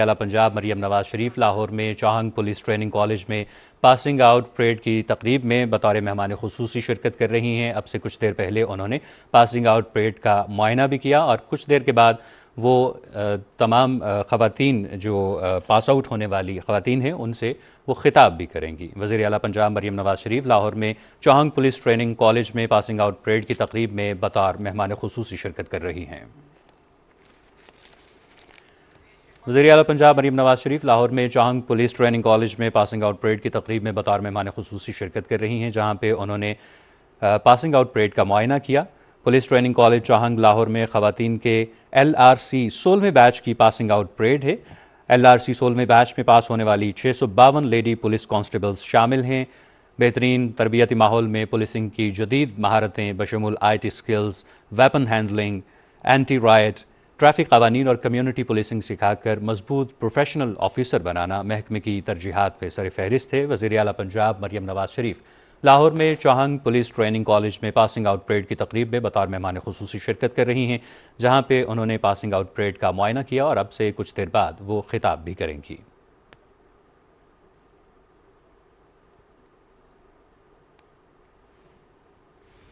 اعلیٰ پنجاب مریم نواز شریف لاہور میں چاہنگ police training college میں پاسنگ آؤٹ پریڈ کی تقریب میں بطور مہمان خصوصی شرکت کر رہی ہیں۔ اب سے کچھ دیر پہلے انہوں نے پاسنگ آؤٹ پریڈ کا معائنہ بھی کیا اور کچھ دیر کے بعد وہ تمام خواتین جو پاس آؤٹ ہونے والی خواتین ہیں ان سے وہ خطاب بھی کریں گی۔ وزیر اعلیٰ پنجاب مریم نواز شریف لاہور میں چاہنگ پولیس ٹریننگ کالج میں پاسنگ آؤٹ پریڈ کی تقریب میں بطور مہمان خصوصی شرکت کر رہی ہیں۔ وزیر اعلیٰ پنجاب مریم نواز شریف لاہور میں چاہنگ پولیس ٹریننگ کالج میں پاسنگ آؤٹ پریڈ کی تقریب میں بطور مہمان خصوصی شرکت کر رہی ہیں، جہاں پہ انہوں نے پاسنگ آؤٹ پریڈ کا معائنہ کیا۔ پولیس ٹریننگ کالج چاہنگ لاہور میں خواتین کے LRC 16ویں بیچ کی پاسنگ آؤٹ پریڈ ہے۔ LRC 16ویں بیچ میں پاس ہونے والی 652 لیڈی پولیس کانسٹیبلز شامل ہیں۔ بہترین تربیتی ماحول میں پولیسنگ کی جدید مہارتیں بشمول IT skills, weapon handling, anti riot, traffic قوانین اور کمیونٹی پولیسنگ سکھا کر مضبوط پروفیشنل آفیسر بنانا محکمے کی ترجیحات پہ سر فہرست ہے۔ وزیر اعلیٰ پنجاب مریم نواز شریف لاہور میں چاہنگ پولیس ٹریننگ کالج میں پاسنگ آؤٹ پریڈ کی تقریب میں بطور مہمان خصوصی شرکت کر رہی ہیں، جہاں پہ انہوں نے پاسنگ آؤٹ پریڈ کا معائنہ کیا اور اب سے کچھ دیر بعد وہ خطاب بھی کریں گی۔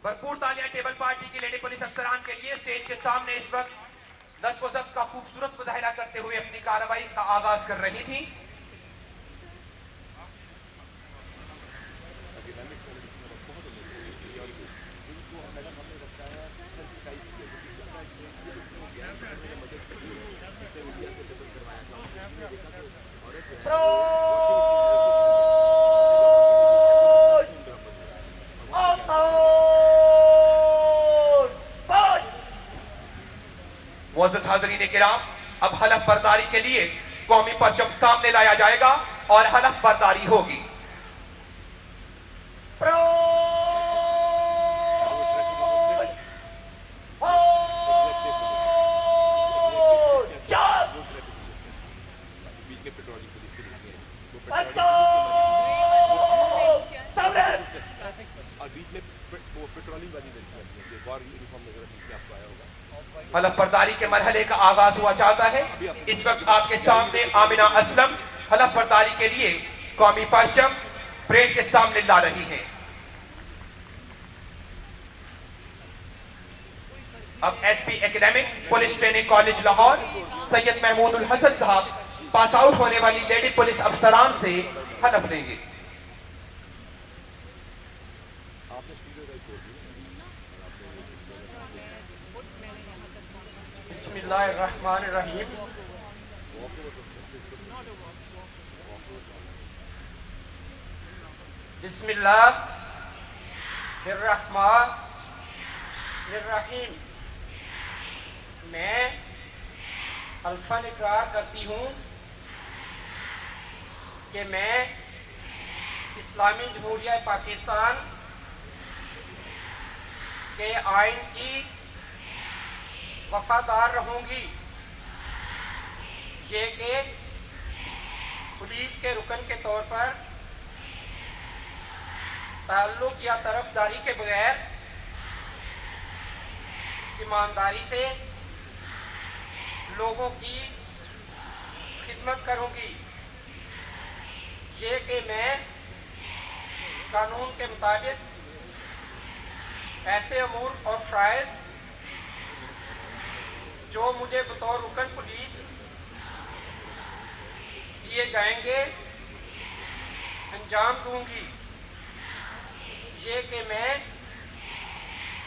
بھرپور تالیاں ٹیبل پارٹی کی لیڈی پولیس افسران کے لیے۔ اسٹیج کے سامنے اس وقت نظم و ضبط کا خوبصورت مظاہرہ کرتے ہوئے اپنی کارروائی کا آغاز کر رہی تھی۔ معزز حاضرین کرام، اب حلف برداری کے لیے قومی پرچم سامنے لایا جائے گا اور حلف برداری ہوگی۔ حلف برداری کے مرحلے کا آغاز ہوا چاہتا ہے۔ اس وقت آپ کے سامنے آمنہ اسلم حلف برداری کے لیے قومی پرچم پریڈ کے سامنے لا رہی ہیں۔ اب SP academics police training college Lahore Syed Mahmood ul-Hassan صاحب پاس آؤٹ ہونے والی لیڈی پولیس افسران سے حلف لیں گے۔ بسم اللہ الرحمن الرحیم۔ بسم اللہ الرحمن الرحیم۔ میں الفاظ اقرار کرتی ہوں کہ میں اسلامی جمہوریہ پاکستان کے آئین کی وفادار رہوں گی، یہ کہ پولیس کے رکن کے طور پر تعلق یا طرفداری کے بغیر ایمانداری سے لوگوں کی خدمت کروں گی، یہ کہ میں قانون کے مطابق ایسے امور اور فرائض جو مجھے بطور رکن پولیس دیے جائیں گے انجام دوں گی، یہ کہ میں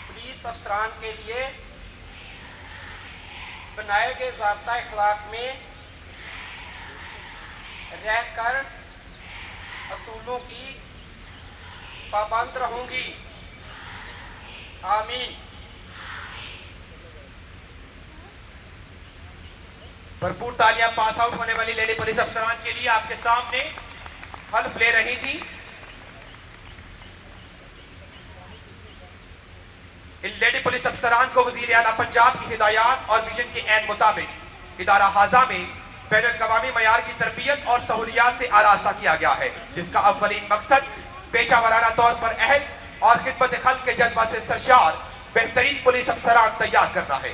پولیس افسران کے لیے بنائے گئے ضابطہ اخلاق میں رہ کر اصولوں کی پابند رہوں گی۔ آمین۔ بھرپور تالیاں پاس آؤٹ ہونے والی لیڈی پولیس افسران کے لیے آپ کے سامنے حلف لے رہی تھی۔ ان لیڈی پولیس افسران کو وزیر اعلیٰ پنجاب کی ہدایات اور ویژن کے عین مطابق ادارہ حاضہ میں بین الاقوامی معیار کی تربیت اور سہولیات سے آراستہ کیا گیا ہے، جس کا اولین مقصد پیشہ ورانہ طور پر اہل اور خدمت خلق کے جذبہ سے سرشار بہترین پولیس افسران تیار کرنا ہے۔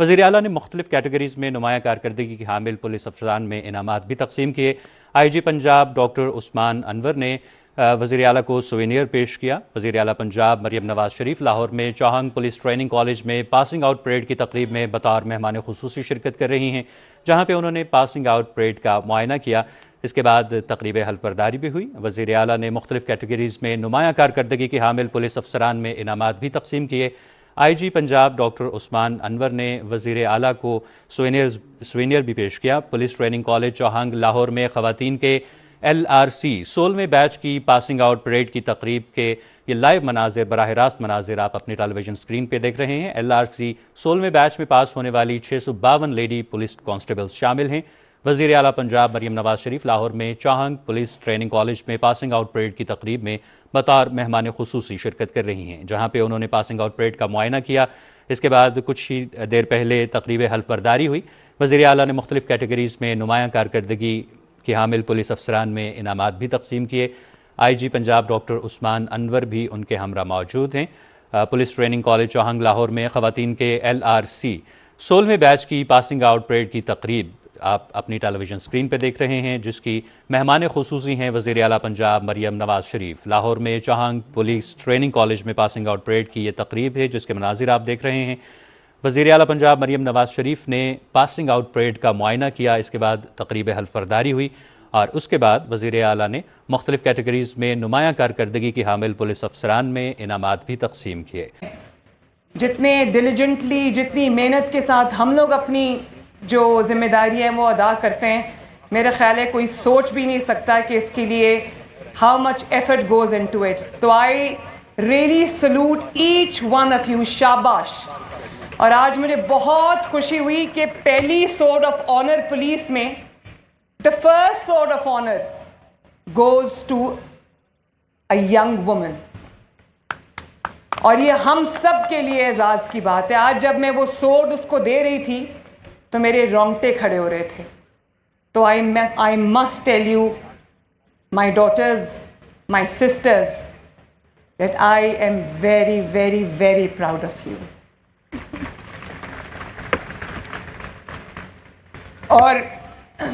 وزیر اعلیٰ نے مختلف کیٹیگریز میں نمایاں کارکردگی کی حامل پولیس افسران میں انعامات بھی تقسیم کیے۔ آئی جی پنجاب ڈاکٹر عثمان انور نے وزیر اعلیٰ کو سووینئر پیش کیا۔ وزیر اعلیٰ پنجاب مریم نواز شریف لاہور میں چوہنگ پولیس ٹریننگ کالج میں پاسنگ آؤٹ پریڈ کی تقریب میں بطور مہمان خصوصی شرکت کر رہی ہیں، جہاں پہ انہوں نے پاسنگ آؤٹ پریڈ کا معائنہ کیا۔ اس کے بعد تقریب حلف برداری بھی ہوئی۔ وزیر اعلیٰ نے مختلف کیٹیگریز میں نمایاں کارکردگی کی حامل پولیس افسران میں انعامات بھی تقسیم کیے۔ آئی جی پنجاب ڈاکٹر عثمان انور نے وزیر اعلیٰ کو سووینئر بھی پیش کیا۔ پولیس ٹریننگ کالج چوہنگ لاہور میں خواتین کے LRC 16ویں بیچ کی پاسنگ آؤٹ پریڈ کی تقریب کے یہ لائیو مناظر، براہ راست مناظر آپ اپنی ٹیلی ویژن اسکرین پہ دیکھ رہے ہیں۔ LRC 16ویں بیچ میں پاس ہونے والی 652 لیڈی پولیس کانسٹیبلز شامل ہیں۔ وزیر اعلیٰ پنجاب مریم نواز شریف لاہور میں چوہنگ پولیس ٹریننگ کالج میں پاسنگ آؤٹ پریڈ کی تقریب میں بطور مہمان خصوصی شرکت کر رہی ہیں، جہاں پہ انہوں نے پاسنگ آؤٹ پریڈ کا معائنہ کیا۔ اس کے بعد کچھ ہی دیر پہلے تقریب حلف برداری ہوئی۔ وزیر اعلیٰ نے مختلف کیٹیگریز میں نمایاں کارکردگی کی حامل پولیس افسران میں انعامات بھی تقسیم کیے۔ آئی جی پنجاب ڈاکٹر عثمان انور بھی ان کے ہمراہ موجود ہیں۔ پولیس ٹریننگ کالج چوہنگ لاہور میں خواتین کے LRC 16ویں بیچ کی پاسنگ آؤٹ پریڈ کی تقریب آپ اپنی ٹیلی ویژن اسکرین پہ دیکھ رہے ہیں، جس کی مہمان خصوصی ہیں وزیر اعلیٰ پنجاب مریم نواز شریف۔ لاہور میں چوہنگ پولیس ٹریننگ کالج میں پاسنگ آؤٹ پریڈ کی یہ تقریب ہے، جس کے مناظر آپ دیکھ رہے ہیں۔ وزیر اعلیٰ پنجاب مریم نواز شریف نے پاسنگ آؤٹ پریڈ کا معائنہ کیا۔ اس کے بعد تقریب حلف برداری ہوئی اور اس کے بعد وزیر اعلیٰ نے مختلف کیٹیگریز میں نمایاں کارکردگی کی حامل پولیس افسران میں انعامات بھی تقسیم کیے۔ جتنے ڈیلیجنٹلی، جتنی محنت کے ساتھ ہم لوگ اپنی جو ذمہ داری ہے وہ ادا کرتے ہیں، میرا خیال ہے کوئی سوچ بھی نہیں سکتا کہ اس کے لیے how much effort goes into it. تو I really salute each one of you, شاباش۔ اور آج مجھے بہت خوشی ہوئی کہ پہلی سورڈ آف آنر پولیس میں the first sword of honor goes to a young woman، اور یہ ہم سب کے لیے اعزاز کی بات ہے۔ آج جب میں وہ سورڈ اس کو دے رہی تھی تو میرے رونگٹے کھڑے ہو رہے تھے۔ تو I must tell you, my daughters, my sisters, that I am very, very, very proud of you۔ اور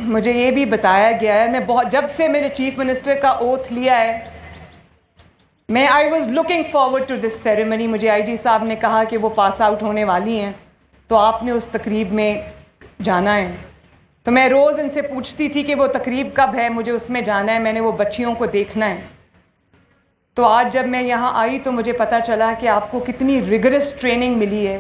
مجھے یہ بھی بتایا گیا ہے، میں جب سے میرے چیف منسٹر کا اوتھ لیا ہے، میں I was looking forward to this ceremony۔ مجھے آئی جی صاحب نے کہا کہ وہ پاس آؤٹ ہونے والی ہیں تو آپ نے اس تقریب میں جانا ہے۔ تو میں روز ان سے پوچھتی تھی کہ وہ تقریب کب ہے، مجھے اس میں جانا ہے، میں نے وہ بچیوں کو دیکھنا ہے۔ تو آج جب میں یہاں آئی تو مجھے پتہ چلا کہ آپ کو کتنی ریگرس ٹریننگ ملی ہے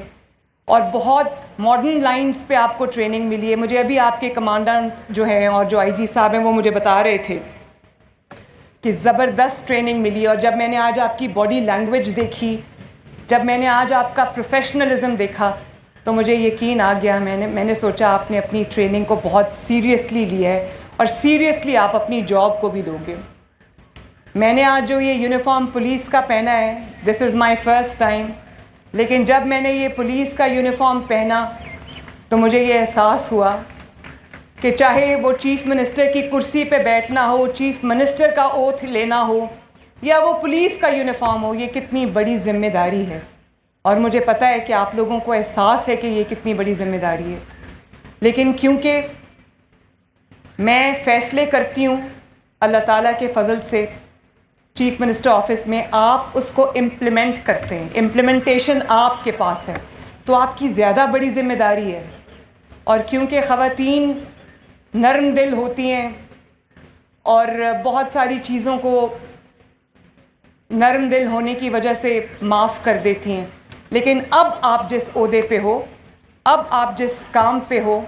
اور بہت ماڈرن لائنز پہ آپ کو ٹریننگ ملی ہے۔ مجھے ابھی آپ کے کمانڈنٹ جو ہیں اور جو آئی جی صاحب ہیں وہ مجھے بتا رہے تھے کہ زبردست ٹریننگ ملی۔ اور جب میں نے آج آپ کی باڈی لینگویج دیکھی، جب میں نے آج آپ کا پروفیشنلزم دیکھا تو مجھے یقین آ گیا۔ میں نے سوچا آپ نے اپنی ٹریننگ کو بہت سیریسلی لیا ہے اور سیریسلی آپ اپنی جاب کو بھی لو گے۔ میں نے آج جو یہ یونیفارم پولیس کا پہنا ہے، دس از مائی فرسٹ ٹائم، لیکن جب میں نے یہ پولیس کا یونیفارم پہنا تو مجھے یہ احساس ہوا کہ چاہے وہ چیف منسٹر کی کرسی پہ بیٹھنا ہو، چیف منسٹر کا اوتھ لینا ہو یا وہ پولیس کا یونیفارم ہو، یہ کتنی بڑی ذمہ داری ہے۔ اور مجھے پتہ ہے کہ آپ لوگوں کو احساس ہے کہ یہ کتنی بڑی ذمہ داری ہے، لیکن کیونکہ میں فیصلے کرتی ہوں اللہ تعالیٰ کے فضل سے چیف منسٹر آفس میں، آپ اس کو امپلیمنٹ کرتے ہیں، امپلیمنٹیشن آپ کے پاس ہے، تو آپ کی زیادہ بڑی ذمہ داری ہے۔ اور کیونکہ خواتین نرم دل ہوتی ہیں اور بہت ساری چیزوں کو نرم دل ہونے کی وجہ سے معاف کر دیتی ہیں، لیکن اب آپ جس عہدے پہ ہو، اب آپ جس کام پہ ہو،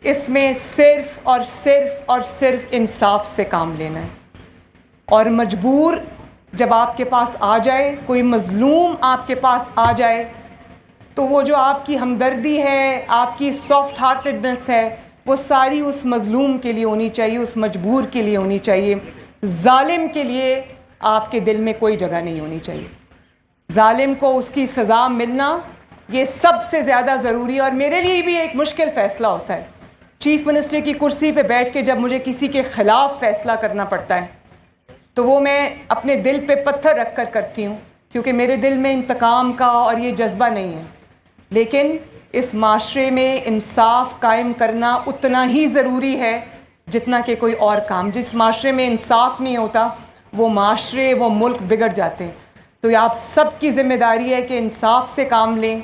اس میں صرف اور صرف اور صرف انصاف سے کام لینا ہے۔ اور مجبور جب آپ کے پاس آ جائے، کوئی مظلوم آپ کے پاس آ جائے، تو وہ جو آپ کی ہمدردی ہے، آپ کی سافٹ ہارٹڈنس ہے، وہ ساری اس مظلوم کے لیے ہونی چاہیے، اس مجبور کے لیے ہونی چاہیے۔ ظالم کے لیے آپ کے دل میں کوئی جگہ نہیں ہونی چاہیے۔ ظالم کو اس کی سزا ملنا یہ سب سے زیادہ ضروری ہے۔ اور میرے لیے بھی ایک مشکل فیصلہ ہوتا ہے چیف منسٹر کی کرسی پہ بیٹھ کے، جب مجھے کسی کے خلاف فیصلہ کرنا پڑتا ہے تو وہ میں اپنے دل پہ پتھر رکھ کر کرتی ہوں، کیونکہ میرے دل میں انتقام کا اور یہ جذبہ نہیں ہے۔ لیکن اس معاشرے میں انصاف قائم کرنا اتنا ہی ضروری ہے جتنا کہ کوئی اور کام. جس معاشرے میں انصاف نہیں ہوتا وہ معاشرے، وہ ملک بگڑ جاتے ہیں. تو یہ آپ سب کی ذمہ داری ہے کہ انصاف سے کام لیں،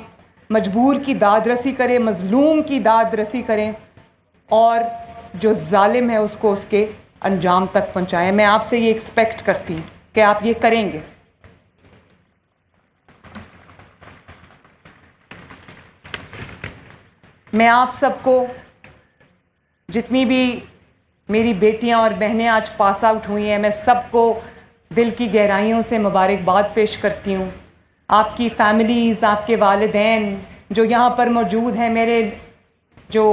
مجبور کی داد رسی کریں، مظلوم کی داد رسی کریں، اور جو ظالم ہے اس کو اس کے انجام تک پہنچائیں. میں آپ سے یہ ایکسپیکٹ کرتی ہوں کہ آپ یہ کریں گے. میں آپ سب کو، جتنی بھی میری بیٹیاں اور بہنیں آج پاس آؤٹ ہوئی ہیں، میں سب کو دل کی گہرائیوں سے مبارکباد پیش کرتی ہوں. آپ کی فیملیز، آپ کے والدین جو یہاں پر موجود ہیں، میرے جو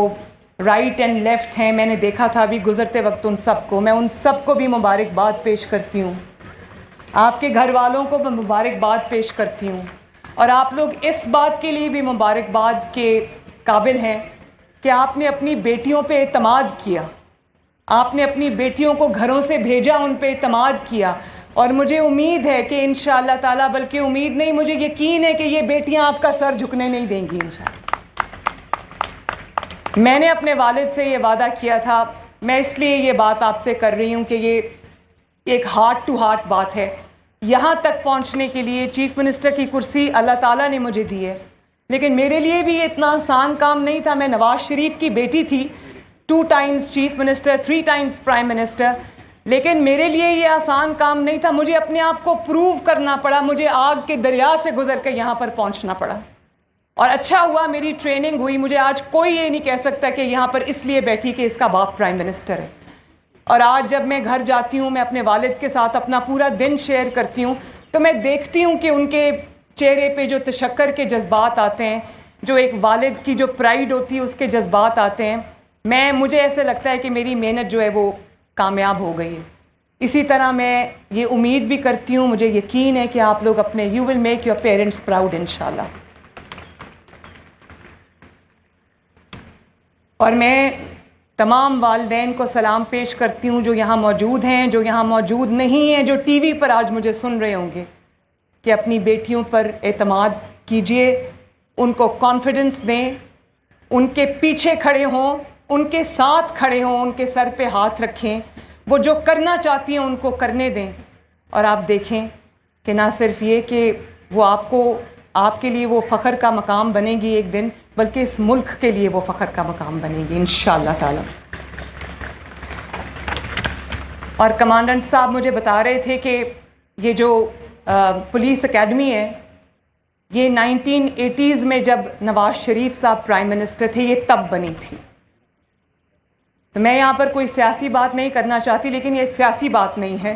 رائٹ اینڈ لیفٹ ہیں، میں نے دیکھا تھا ابھی گزرتے وقت ان سب کو، میں ان سب کو بھی مبارکباد پیش کرتی ہوں. آپ کے گھر والوں کو میں مبارکباد پیش کرتی ہوں. اور آپ لوگ اس بات کے لیے بھی مبارکباد کے قابل ہیں کہ آپ نے اپنی بیٹیوں پہ اعتماد کیا، آپ نے اپنی بیٹیوں کو گھروں سے بھیجا، ان پہ اعتماد کیا. اور مجھے امید ہے کہ انشاءاللہ تعالیٰ، بلکہ امید نہیں، مجھے یقین ہے کہ یہ بیٹیاں آپ کا سر جھکنے نہیں دیں گی انشاءاللہ. میں نے اپنے والد سے یہ وعدہ کیا تھا. میں اس لیے یہ بات آپ سے کر رہی ہوں کہ یہ ایک ہارٹ ٹو ہارٹ بات ہے. یہاں تک پہنچنے کے لیے چیف منسٹر کی کرسی اللہ تعالیٰ نے مجھے دی ہے، لیکن میرے لیے بھی یہ اتنا آسان کام نہیں تھا. میں نواز شریف کی بیٹی تھی، 2 Times chief minister, 3 Times prime minister, لیکن میرے لیے یہ آسان کام نہیں تھا. مجھے اپنے آپ کو پروو کرنا پڑا، مجھے آگ کے دریا سے گزر کے یہاں پر پہنچنا پڑا. اور اچھا ہوا میری ٹریننگ ہوئی. مجھے آج کوئی یہ نہیں کہہ سکتا کہ یہاں پر اس لیے بیٹھی کہ اس کا باپ پرائم منسٹر ہے. اور آج جب میں گھر جاتی ہوں، میں اپنے والد کے ساتھ اپنا پورا دن شیئر کرتی ہوں، تو میں دیکھتی ہوں کہ ان کے چہرے پہ جو تشکر کے جذبات آتے ہیں، جو ایک والد کی جو پرائیڈ ہوتی ہے اس کے جذبات آتے ہیں. مجھے ایسے لگتا ہے کہ میری محنت جو ہے وہ کامیاب ہو گئی ہے. اسی طرح میں یہ امید بھی کرتی ہوں، مجھے یقین ہے کہ آپ لوگ اپنے you will make your parents proud انشاءاللہ. اور میں تمام والدین کو سلام پیش کرتی ہوں جو یہاں موجود ہیں، جو یہاں موجود نہیں ہیں، جو ٹی وی پر آج مجھے سن رہے ہوں گے، کہ اپنی بیٹیوں پر اعتماد کیجئے، ان کو کانفیڈنس دیں، ان کے پیچھے کھڑے ہوں، ان کے ساتھ کھڑے ہوں، ان کے سر پہ ہاتھ رکھیں. وہ جو کرنا چاہتی ہیں ان کو کرنے دیں. اور آپ دیکھیں کہ نہ صرف یہ کہ وہ آپ کے لیے وہ فخر کا مقام بنے گی ایک دن، بلکہ اس ملک کے لیے وہ فخر کا مقام بنے گی انشاءاللہ تعالی. اور کمانڈنٹ صاحب مجھے بتا رہے تھے کہ یہ جو پولیس اکیڈمی ہے، یہ 1980s میں جب نواز شریف صاحب پرائم منسٹر تھے، یہ تب بنی تھی. تو میں یہاں پر کوئی سیاسی بات نہیں کرنا چاہتی، لیکن یہ سیاسی بات نہیں ہے.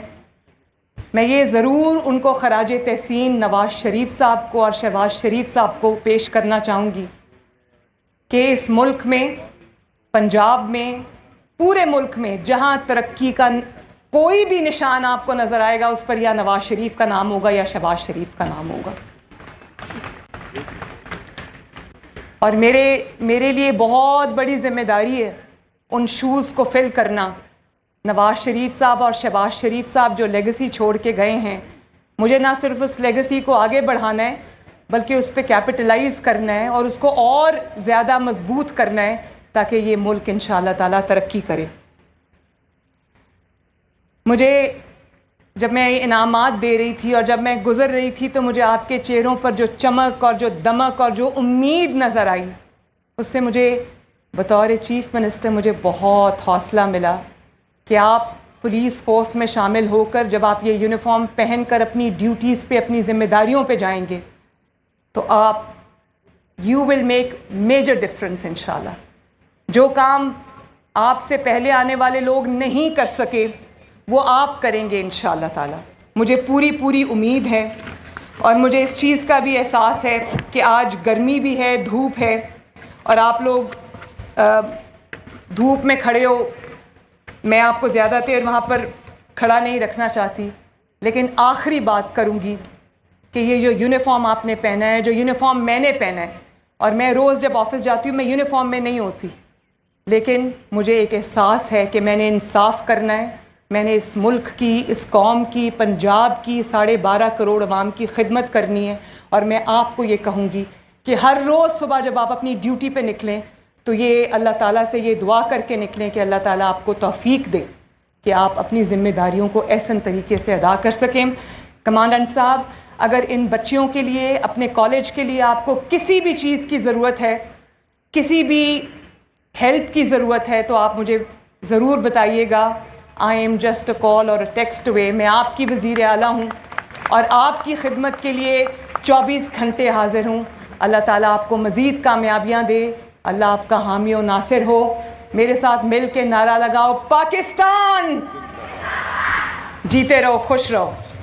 میں یہ ضرور ان کو خراج تحسین نواز شریف صاحب کو اور شہباز شریف صاحب کو پیش کرنا چاہوں گی کہ اس ملک میں، پنجاب میں، پورے ملک میں جہاں ترقی کا کوئی بھی نشان آپ کو نظر آئے گا، اس پر یا نواز شریف کا نام ہوگا یا شہباز شریف کا نام ہوگا. اور میرے لیے بہت بڑی ذمہ داری ہے ان شوز کو فل کرنا. نواز شریف صاحب اور شہباز شریف صاحب جو لیگسی چھوڑ کے گئے ہیں، مجھے نہ صرف اس لیگسی کو آگے بڑھانا ہے، بلکہ اس پہ کیپٹلائز کرنا ہے اور اس کو اور زیادہ مضبوط کرنا ہے، تاکہ یہ ملک انشاءاللہ تعالیٰ ترقی کرے. مجھے جب میں انعامات دے رہی تھی اور جب میں گزر رہی تھی، تو مجھے آپ کے چہروں پر جو چمک اور جو دمک اور جو امید نظر آئی، اس سے مجھے بطور چیف منسٹر مجھے بہت حوصلہ ملا کہ آپ پولیس فورس میں شامل ہو کر جب آپ یہ یونیفارم پہن کر اپنی ڈیوٹیز پہ، اپنی ذمہ داریوں پہ جائیں گے، تو you will make major difference انشاءاللہ. جو کام آپ سے پہلے آنے والے لوگ نہیں کر سکے، وہ آپ کریں گے انشاءاللہ تعالی. مجھے پوری امید ہے. اور مجھے اس چیز کا بھی احساس ہے کہ آج گرمی بھی ہے، دھوپ ہے، اور آپ لوگ دھوپ میں کھڑے ہو. میں آپ کو زیادہ دیر وہاں پر کھڑا نہیں رکھنا چاہتی، لیکن آخری بات کروں گی کہ یہ جو یونیفارم آپ نے پہنا ہے، جو یونیفارم میں نے پہنا ہے، اور میں روز جب آفس جاتی ہوں میں یونیفارم میں نہیں ہوتی، لیکن مجھے ایک احساس ہے کہ میں نے انصاف کرنا ہے. میں نے اس ملک کی، اس قوم کی، پنجاب کی 12.5 کروڑ عوام کی خدمت کرنی ہے. اور میں آپ کو یہ کہوں گی کہ ہر روز صبح جب آپ اپنی ڈیوٹی پہ نکلیں تو یہ اللہ تعالیٰ سے یہ دعا کر کے نکلیں کہ اللہ تعالیٰ آپ کو توفیق دے کہ آپ اپنی ذمہ داریوں کو احسن طریقے سے ادا کر سکیں۔ کمانڈنٹ صاحب، اگر ان بچیوں کے لیے، اپنے کالج کے لیے آپ کو کسی بھی چیز کی ضرورت ہے، کسی بھی ہیلپ کی ضرورت ہے تو آپ مجھے ضرور بتائیے گا۔ آئی ایم جسٹ اے کال اور اے ٹیکسٹ اوے۔ میں آپ کی وزیر اعلیٰ ہوں اور آپ کی خدمت کے لیے 24 گھنٹے حاضر ہوں۔ اللہ تعالیٰ آپ کو مزید کامیابیاں دے، اللہ آپ کا حامی و ناصر ہو۔ میرے ساتھ مل کے نعرہ لگاؤ، پاکستان! جیتے رہو، خوش رہو۔